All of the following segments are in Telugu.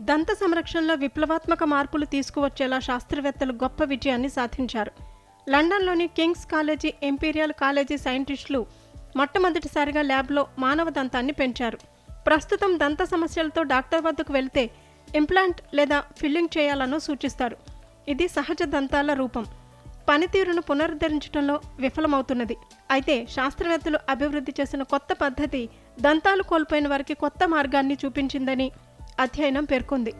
దంత సంరక్షణలో విప్లవాత్మక మార్పులు తీసుకువచ్చేలా శాస్త్రవేత్తలు గొప్ప విజయాన్ని సాధించారు. లండన్లోని కింగ్స్ కాలేజీ, ఇంపీరియల్ కాలేజీ సైంటిస్టులు మొట్టమొదటిసారిగా ల్యాబ్లో మానవ దంతాన్ని పెంచారు. ప్రస్తుతం దంత సమస్యలతో డాక్టర్ వద్దకు వెళ్తే ఇంప్లాంట్ లేదా ఫిల్లింగ్ చేయాలను సూచిస్తారు. ఇది సహజ దంతాల రూపం. పనితీరును పునరుద్ధరించడంలో విఫలమవుతున్నది. అయితే శాస్త్రవేత్తలు అభివృద్ధి చేసిన కొత్త పద్ధతి దంతాలు కోల్పోయిన వారికి కొత్త మార్గాన్ని చూపించిందని అధ్యయనం పేర్కొంది.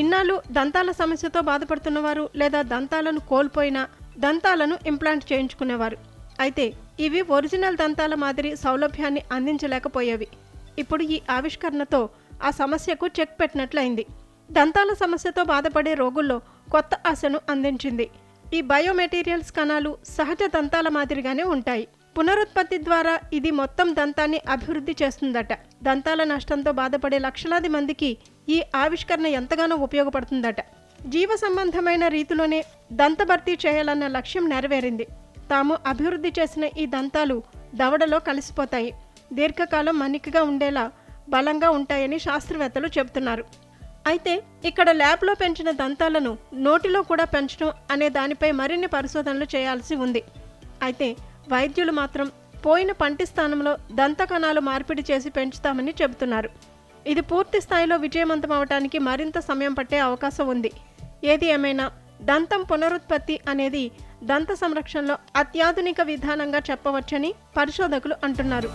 ఇన్నాళ్ళు దంతాల సమస్యతో బాధపడుతున్నవారు లేదా దంతాలను కోల్పోయిన దంతాలను ఇంప్లాంట్ చేయించుకునేవారు. అయితే ఇవి ఒరిజినల్ దంతాల మాదిరి సౌలభ్యాన్ని అందించలేకపోయేవి. ఇప్పుడు ఈ ఆవిష్కరణతో ఆ సమస్యకు చెక్ పెట్టినట్లయింది. దంతాల సమస్యతో బాధపడే రోగుల్లో కొత్త ఆశను అందించింది. ఈ బయోమెటీరియల్స్ కణాలు సహజ దంతాల మాదిరిగానే ఉంటాయి. పునరుత్పత్తి ద్వారా ఇది మొత్తం దంతాన్ని అభివృద్ధి చేస్తుందట. దంతాల నష్టంతో బాధపడే లక్షలాది మందికి ఈ ఆవిష్కరణ ఎంతగానో ఉపయోగపడుతుందట. జీవ సంబంధమైన రీతిలోనే దంత భర్తీ చేయాలన్న లక్ష్యం నెరవేరింది. తాము అభివృద్ధి చేసిన ఈ దంతాలు దవడలో కలిసిపోతాయి. దీర్ఘకాలం మన్నికగా ఉండేలా బలంగా ఉంటాయని శాస్త్రవేత్తలు చెబుతున్నారు. అయితే ఇక్కడ ల్యాబ్లో పెంచిన దంతాలను నోటిలో కూడా పెంచడం అనే దానిపై మరిన్ని పరిశోధనలు చేయాల్సి ఉంది. అయితే వైద్యులు మాత్రం పోయిన పంటి స్థానంలో దంత కణాలు మార్పిడి చేసి పెంచుతామని చెబుతున్నారు. ఇది పూర్తి స్థాయిలో విజయవంతం అవడానికి మరింత సమయం పట్టే అవకాశం ఉంది. ఏది ఏమైనా దంతం పునరుత్పత్తి అనేది దంత సంరక్షణలో అత్యాధునిక విధానంగా చెప్పవచ్చని పరిశోధకులు అంటున్నారు.